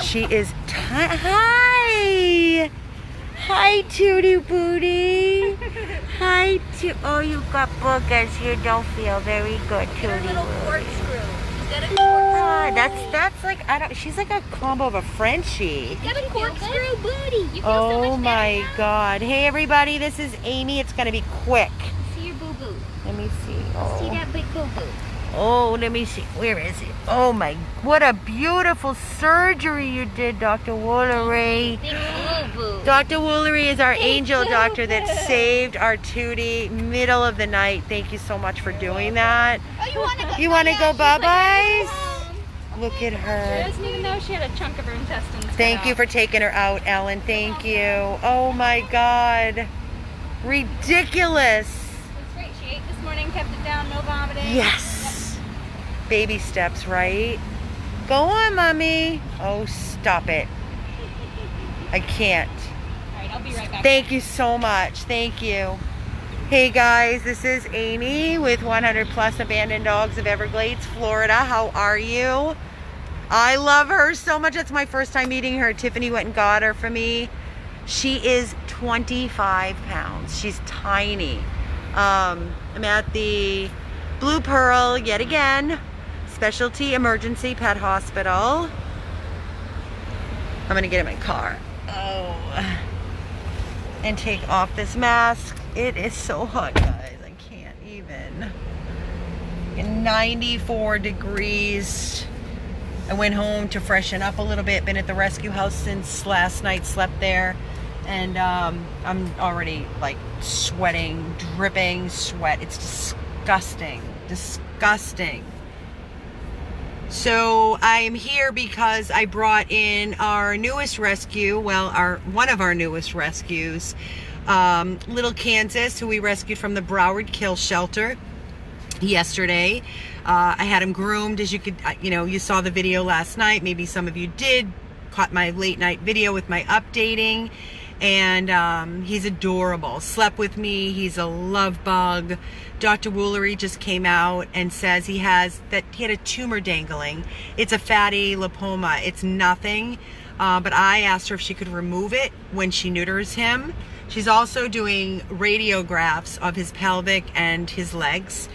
She is hi! Hi, Tutti Booty. Hi, oh, you got boogers here. Don't feel very good, Tutti. Little corkscrew. She's got a corkscrew. That's like she's like a combo of a Frenchie. She's got a corkscrew booty. You feel Oh so much my better now? God! Hey everybody, this is Amy. It's gonna be quick. See your boo boo. Let me see. Oh. See that big boo boo. Oh, let me see. Where is it? Oh my, what a beautiful surgery you did, Dr. Woolery. Big boo boo. Dr. Woolery is our angel doctor that saved our Tutti middle of the night. Thank you so much for doing that. Oh, you want to go? You want to go bye-byes? Look at She her. doesn't even know she had a chunk of her intestines. Thank you for taking her out, Ellen. Thank you. Oh my God. Ridiculous. That's right. She ate this morning, kept it down, no vomiting. Yes. Baby steps, right? Go on, Mommy. Oh, stop it. I can't. All right, I'll be right back. Thank you so much. Thank you. Hey guys, this is Amy with 100 Plus Abandoned Dogs of Everglades, Florida. How are you? I love her so much. It's my first time meeting her. Tiffany went and got her for me. She is 25 pounds. She's tiny. I'm at the Blue Pearl yet again. Specialty Emergency Pet Hospital. I'm gonna get in my car. Oh. And take off this mask. It is so hot, guys. I can't even. 94 degrees. I went home to freshen up a little bit. Been at the rescue house since last night. Slept there. And I'm already like sweating, dripping sweat. It's disgusting. Disgusting. So I'm here because I brought in our newest rescue, well, one of our newest rescues, little Kansas, who we rescued from the Broward Kill Shelter yesterday. I had him groomed, as you could, you saw the video last night. Maybe some of you did, caught my late night video with my updating. And he's adorable. Slept with me. He's a love bug. Dr. Woolery just came out and says he had a tumor dangling. It's a fatty lipoma. It's nothing. But I asked her if she could remove it when she neuters him. She's also doing radiographs of his pelvic and his legs.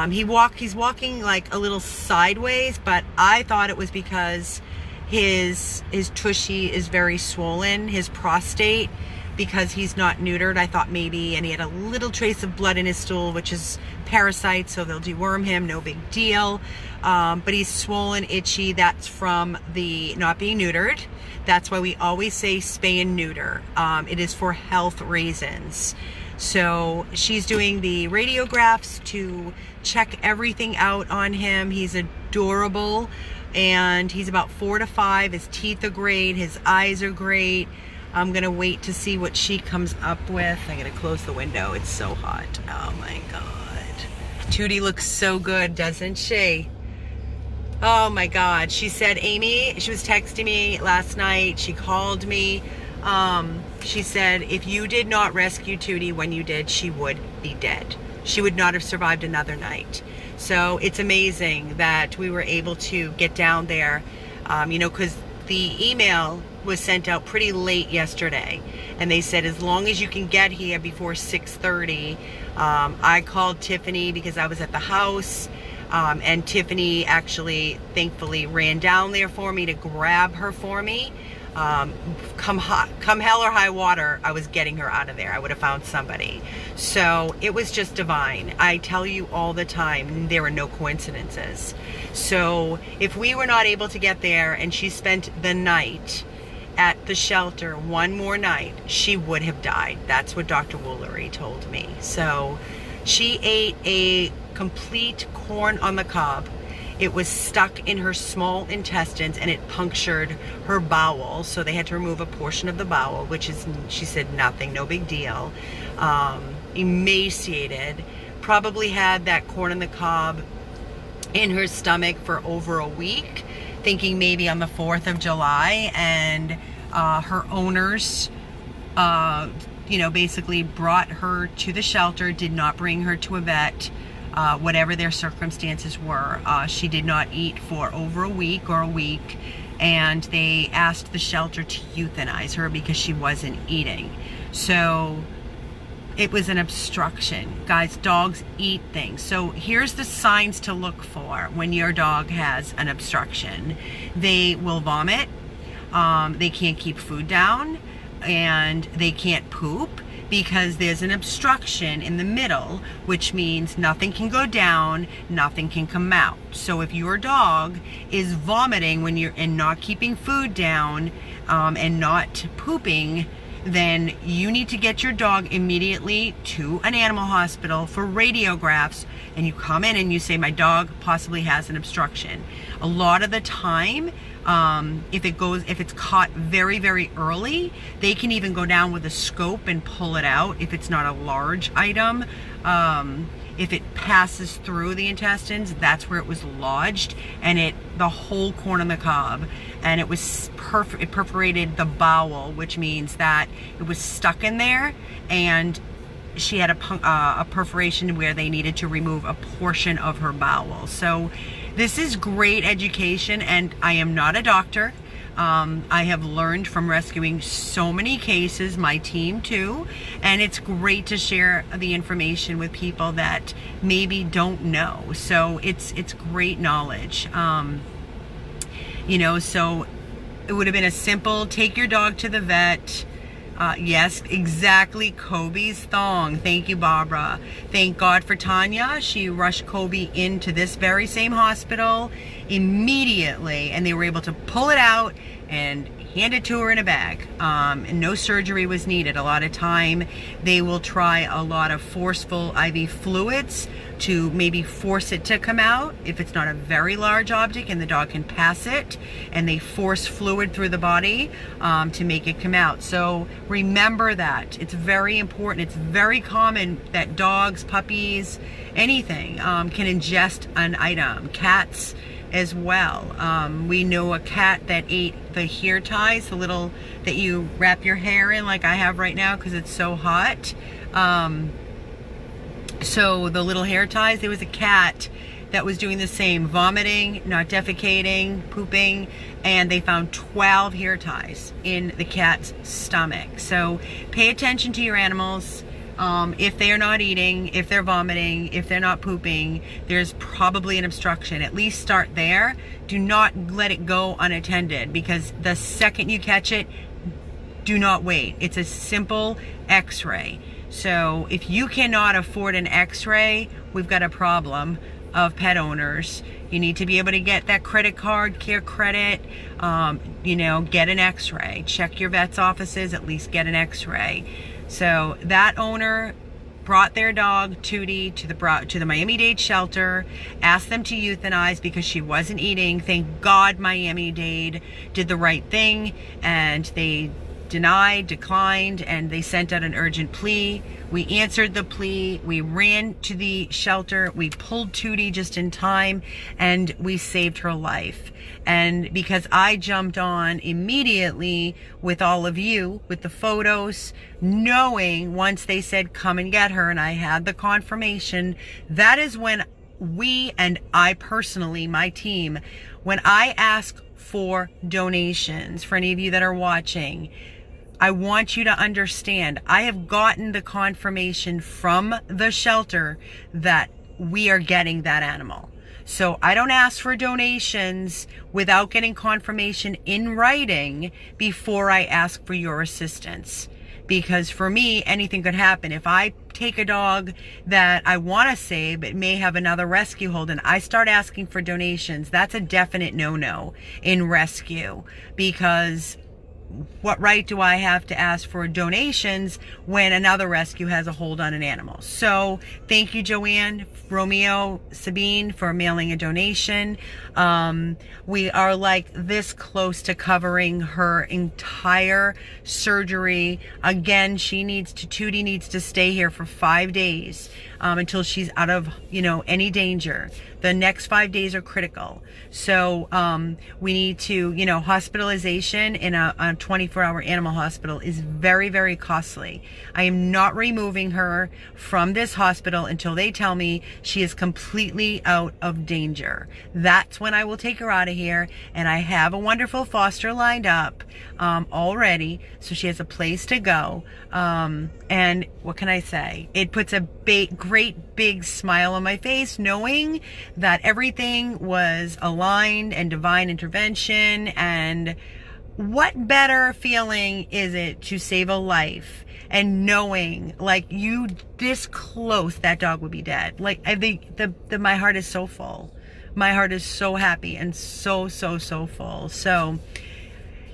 He's walking like a little sideways, but I thought it was because his tushy is very swollen, his prostate, because he's not neutered. I thought maybe, and he had a little trace of blood in his stool, which is parasites, so they'll deworm him, no big deal. But he's swollen, itchy. That's from the not being neutered. That's why we always say spay and neuter. It is for health reasons. So she's doing the radiographs to check everything out on him. He's adorable. And he's about 4 to 5. His teeth are great. His eyes are great. I'm going to wait to see what she comes up with. I'm going to close the window. It's so hot. Oh my God. Tutti looks so good, doesn't she? Oh my God. She said, Amy, she was texting me last night. She called me. She said, if you did not rescue Tutti when you did, she would be dead. She would not have survived another night. So it's amazing that we were able to get down there, because the email was sent out pretty late yesterday. And they said, as long as you can get here before 6:30. I called Tiffany because I was at the house. And Tiffany actually, thankfully, ran down there for me to grab her for me. Come hell or high water, I was getting her out of there. I would have found somebody. So it was just divine. I tell you all the time, there are no coincidences. So if we were not able to get there and she spent the night at the shelter one more night, she would have died. That's what Dr. Woolery told me. So she ate a complete corn on the cob. It was stuck in her small intestines and it punctured her bowel. So they had to remove a portion of the bowel, which is, she said, nothing, no big deal. Emaciated, probably had that corn on the cob in her stomach for over a week, thinking maybe on the 4th of July. And her owners, basically brought her to the shelter, did not bring her to a vet. whatever their circumstances were. She did not eat for over a week or a week, and they asked the shelter to euthanize her because she wasn't eating. So it was an obstruction. Guys, dogs eat things. So here's the signs to look for when your dog has an obstruction. They will vomit, they can't keep food down, and they can't poop because there's an obstruction in the middle, which means nothing can go down, nothing can come out. So if your dog is vomiting when you're and not keeping food down, and not pooping, then you need to get your dog immediately to an animal hospital for radiographs, and you come in and you say, my dog possibly has an obstruction. A lot of the time, if it's caught very, very early, they can even go down with a scope and pull it out if it's not a large item. If it passes through the intestines, that's where it was lodged, and the whole corn on the cob, and it was it perforated the bowel, which means that it was stuck in there, and she had a perforation where they needed to remove a portion of her bowel. So this is great education, and I am not a doctor. I have learned from rescuing so many cases, my team too, and it's great to share the information with people that maybe don't know. So it's great knowledge. You know, so it would have been a simple, take your dog to the vet. Yes, exactly, Kobe's thong. Thank you, Barbara. Thank God for Tanya. She rushed Kobe into this very same hospital immediately, and they were able to pull it out and hand it to her in a bag. And no surgery was needed. A lot of time they will try a lot of forceful IV fluids to maybe force it to come out if it's not a very large object and the dog can pass it, and they force fluid through the body to make it come out. So remember that. It's very important. It's very common that dogs, puppies, anything can ingest an item. Cats as well. We know a cat that ate the hair ties, the little that you wrap your hair in like I have right now because it's so hot. So the little hair ties, there was a cat that was doing the same, vomiting, not defecating, pooping, and they found 12 hair ties in the cat's stomach. So pay attention to your animals. If they are not eating, if they're vomiting, if they're not pooping, there's probably an obstruction. At least start there. Do not let it go unattended, because the second you catch it, do not wait. It's a simple x-ray. So if you cannot afford an x-ray, we've got a problem of pet owners. You need to be able to get that credit card, care credit, you know, get an x-ray. Check your vet's offices, at least get an x-ray. So that owner brought their dog, Tuti, to the Miami-Dade shelter, asked them to euthanize because she wasn't eating. Thank God Miami-Dade did the right thing, and they declined, and they sent out an urgent plea. We answered the plea. We ran to the shelter. We pulled Tuti just in time, and we saved her life. And because I jumped on immediately with all of you, with the photos, knowing once they said come and get her, and I had the confirmation, that is when we, and I personally, my team, when I ask for donations, for any of you that are watching, I want you to understand, I have gotten the confirmation from the shelter that we are getting that animal. So I don't ask for donations without getting confirmation in writing before I ask for your assistance. Because for me, anything could happen. If I take a dog that I want to save, it may have another rescue hold, and I start asking for donations, that's a definite no-no in rescue. Because what right do I have to ask for donations when another rescue has a hold on an animal? So thank you, Joanne, Romeo, Sabine, for mailing a donation. We are like this close to covering her entire surgery. Again, Tuti needs to stay here for 5 days until she's out of, any danger. The next 5 days are critical. So we need to, hospitalization in a 24-hour animal hospital is very, very costly. I am not removing her from this hospital until they tell me she is completely out of danger. That's when I will take her out of here, and I have a wonderful foster lined up already, so she has a place to go. And what can I say? It puts a great big smile on my face knowing that everything was aligned and divine intervention. And what better feeling is it to save a life and knowing like you this close, that dog would be dead. Like I think my heart is so full. My heart is so happy and so full. So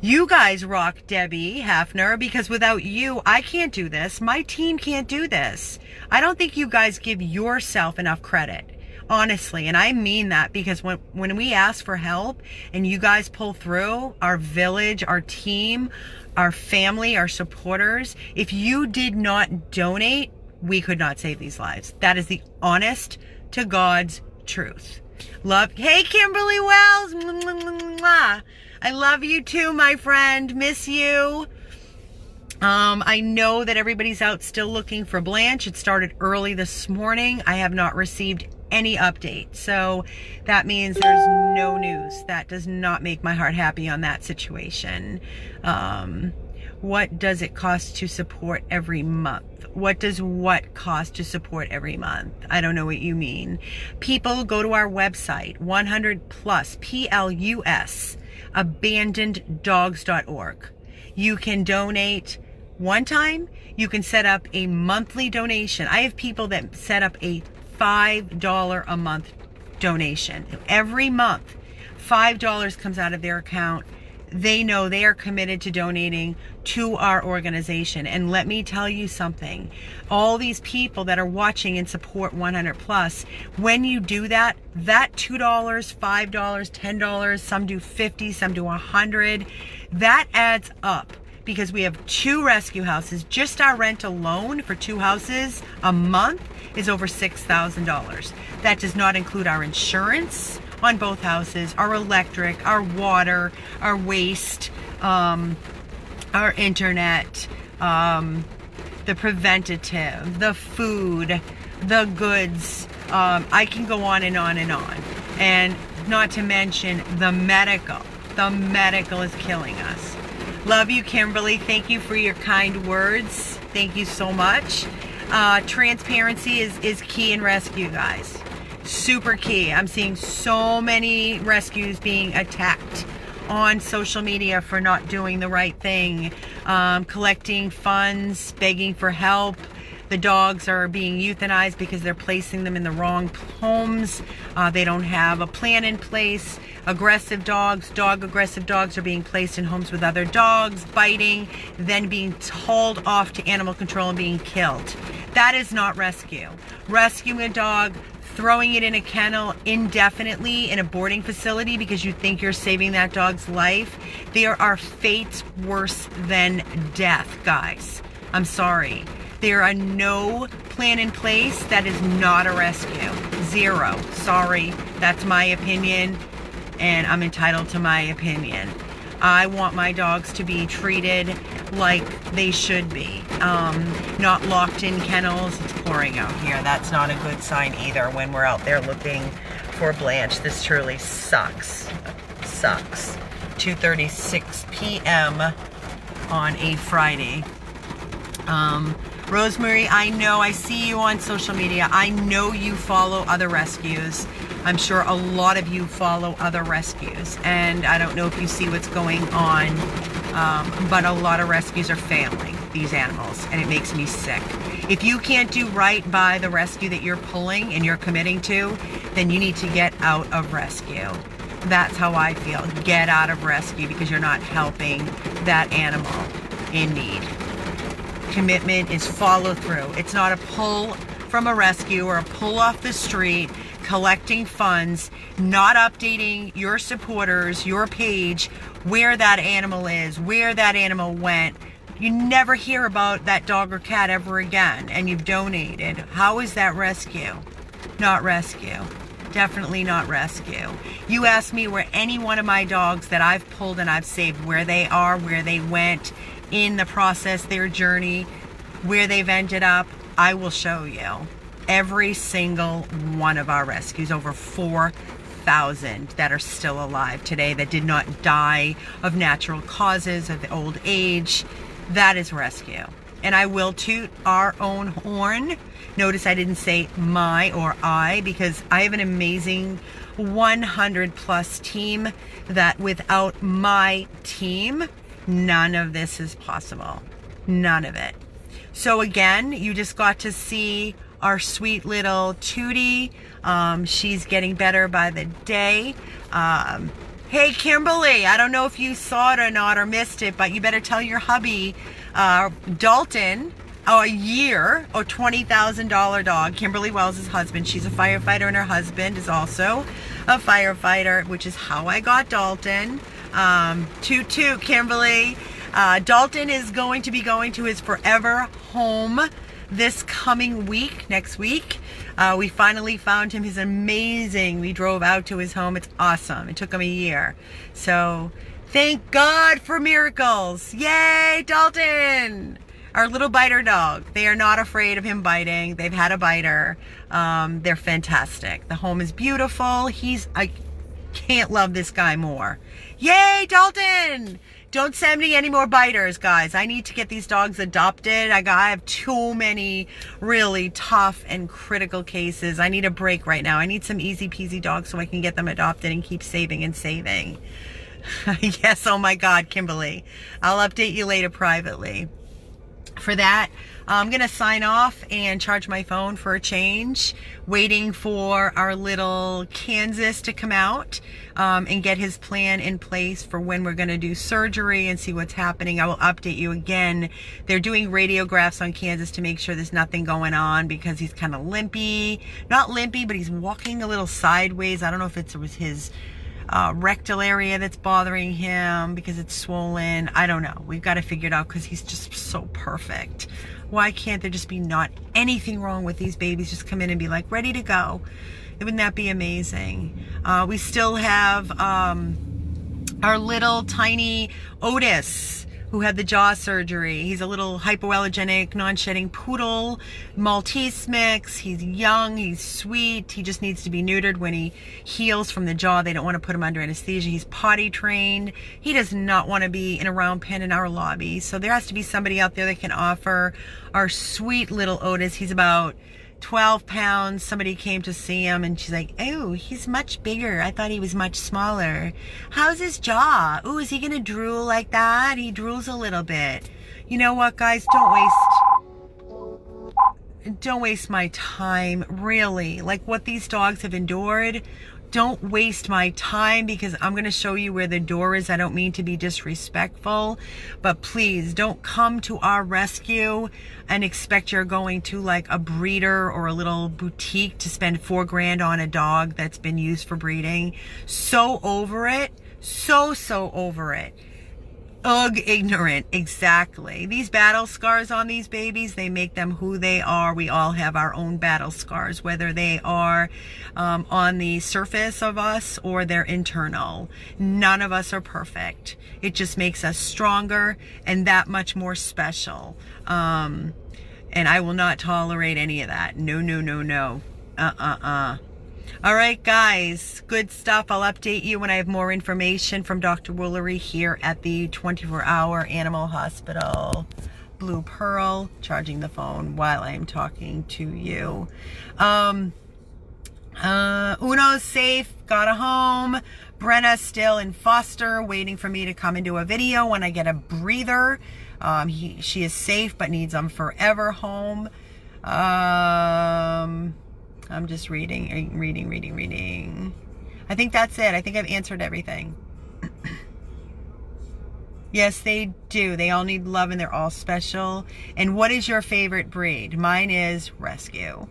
you guys rock, Debbie Hafner, because without you, I can't do this. My team can't do this. I don't think you guys give yourself enough credit, honestly. And I mean that, because when we ask for help and you guys pull through, our village, our team, our family, our supporters, if you did not donate, we could not save these lives. That is the honest to God's truth. Love. Hey, Kimberly Wells. I love you too, my friend. Miss you. I know that everybody's out still looking for Blanche. It started early this morning. I have not received any update. So that means there's no news. That does not make my heart happy on that situation. What does it cost to support every month? What does what cost to support every month? I don't know what you mean. People, go to our website, 100 plus, PLUS, abandoneddogs.org. You can donate one time. You can set up a monthly donation. I have people that set up a $5 a month donation. Every month, $5 comes out of their account. They know they are committed to donating to our organization. And let me tell you something. All these people that are watching and support 100 plus, when you do that, that $2, $5, $10, some do 50, some do 100, that adds up. Because we have 2 rescue houses. Just our rent alone for 2 houses a month is over $6,000. That does not include our insurance on both houses, our electric, our water, our waste, our internet, the preventative, the food, the goods. I can go on and on and on. And not to mention the medical. The medical is killing us. Love you, Kimberly. Thank you for your kind words. Thank you so much. Transparency is key in rescue, guys. Super key. I'm seeing so many rescues being attacked on social media for not doing the right thing, collecting funds, begging for help. The dogs are being euthanized because they're placing them in the wrong homes. They don't have a plan in place. Aggressive dogs, aggressive dogs are being placed in homes with other dogs, biting, then being hauled off to animal control and being killed. That is not rescue. Rescuing a dog, throwing it in a kennel indefinitely in a boarding facility because you think you're saving that dog's life, there are fates worse than death, guys. I'm sorry. There are no plan in place. That is not a rescue. Zero. Sorry. That's my opinion, and I'm entitled to my opinion. I want my dogs to be treated like they should be. Not locked in kennels. It's pouring out here. That's not a good sign either when we're out there looking for Blanche. This truly sucks. Sucks. 2:36 p.m. on a Friday. Rosemary, I know, I see you on social media. I know you follow other rescues. I'm sure a lot of you follow other rescues. And I don't know if you see what's going on, but a lot of rescues are failing these animals, and it makes me sick. If you can't do right by the rescue that you're pulling and you're committing to, then you need to get out of rescue. That's how I feel. Get out of rescue because you're not helping that animal in need. Commitment is follow through. It's not a pull from a rescue or a pull off the street, collecting funds, not updating your supporters, your page, where that animal is, where that animal went, you never hear about that dog or cat ever again, and you've donated. How is that rescue? Not rescue. Definitely not rescue. You ask me where any one of my dogs that I've pulled and I've saved, where they are, where they went in the process, their journey, where they've ended up, I will show you. Every single one of our rescues, over 4,000 that are still alive today, that did not die of natural causes, of old age. That is rescue. And I will toot our own horn. Notice I didn't say my or I, because I have an amazing 100 plus team that without my team, none of this is possible. None of it. So again, you just got to see our sweet little Tuti. She's getting better by the day. Hey, Kimberly, I don't know if you saw it or not or missed it, but you better tell your hubby, Dalton, a year or $20,000 dog. Kimberly Wells' husband. She's a firefighter, and her husband is also a firefighter, which is how I got Dalton. Toot toot, Kimberly. Dalton is going to be going to his forever home this coming week, next week. We finally found him. He's amazing. We drove out to his home. It's awesome. It took him a year. So thank God for miracles. Yay, Dalton. Our little biter dog. They are not afraid of him biting. They've had a biter. They're fantastic. The home is beautiful. I can't love this guy more. Yay, Dalton. Don't send me any more biters, guys. I need to get these dogs adopted. I have too many really tough and critical cases. I need a break right now. I need some easy peasy dogs so I can get them adopted and keep saving and saving. Yes, oh my God, Kimberly. I'll update you later privately. For that, I'm going to sign off and charge my phone for a change, waiting for our little Kansas to come out and get his plan in place for when we're going to do surgery and see what's happening. I will update you again. They're doing radiographs on Kansas to make sure there's nothing going on, because he's kind of limpy. Not limpy, but he's walking a little sideways. I don't know if it was his rectal area that's bothering him because it's swollen. I don't know. We've got to figure it out, because he's just so perfect. Why can't there just be not anything wrong with these babies? Just come in and be like ready to go. Wouldn't that be amazing? We still have our little tiny Otis, who had the jaw surgery. He's a little hypoallergenic, non-shedding poodle, Maltese mix. He's young, he's sweet. He just needs to be neutered when he heals from the jaw. They don't want to put him under anesthesia. He's potty trained. He does not want to be in a round pen in our lobby. So there has to be somebody out there that can offer our sweet little Otis. He's about 12 pounds. Somebody came to see him and she's like, oh, he's much bigger. I thought he was much smaller. How's his jaw? Oh, is he gonna drool like that? He drools a little bit. You know what, guys? Don't waste my time, really. Like what these dogs have endured. Don't waste my time, because I'm going to show you where the door is. I don't mean to be disrespectful, but please don't come to our rescue and expect you're going to like a breeder or a little boutique to spend $4 grand on a dog that's been used for breeding. So over it. So over it. Ugh, ignorant. Exactly. These battle scars on these babies, they make them who they are. We all have our own battle scars, whether they are on the surface of us or they're internal. None of us are perfect. It just makes us stronger and that much more special. And I will not tolerate any of that. No. All right, guys, good stuff. I'll update you when I have more information from Dr. Woolery here at the 24-hour Animal Hospital. Blue Pearl, charging the phone while I'm talking to you. Uno's safe, got a home. Brenna's still in foster, waiting for me to come and do a video when I get a breather. She is safe, but needs a forever home. I'm just reading. I think that's it. I think I've answered everything. Yes, they do. They all need love and they're all special. And what is your favorite breed? Mine is rescue.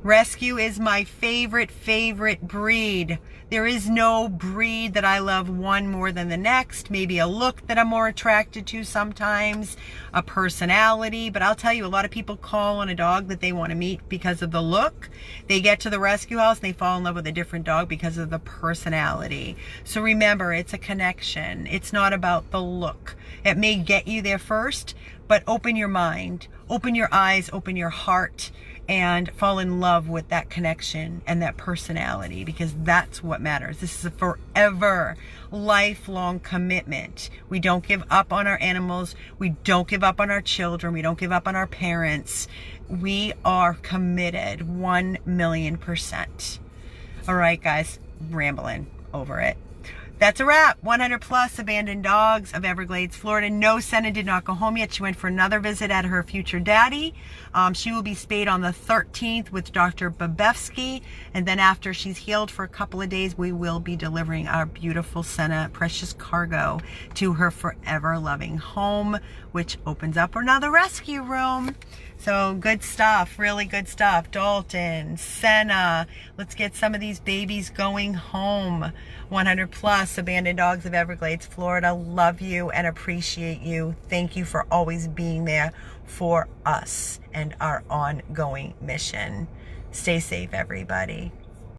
Rescue is my favorite breed. There is no breed that I love one more than the next. Maybe a look that I'm more attracted to sometimes, a personality. But I'll tell you, a lot of people call on a dog that they want to meet because of the look. They get to the rescue house and they fall in love with a different dog because of the personality. So remember, it's a connection. It's not about the look. It may get you there first, but open your mind, open your eyes, open your heart, and fall in love with that connection and that personality, because that's what matters. This is a forever, lifelong commitment. We don't give up on our animals. We don't give up on our children. We don't give up on our parents. We are committed 1,000,000%. All right, guys, rambling over it. That's a wrap. 100 plus abandoned dogs of Everglades, Florida. No, Senna did not go home yet. She went for another visit at her future daddy. She will be spayed on the 13th with Dr. Babevsky. And then after she's healed for a couple of days, we will be delivering our beautiful Senna precious cargo to her forever loving home, which opens up another rescue room. So good stuff, really good stuff. Dalton, Senna, let's get some of these babies going home. 100 plus abandoned dogs of Everglades, Florida. Love you and appreciate you. Thank you for always being there for us and our ongoing mission. Stay safe, everybody.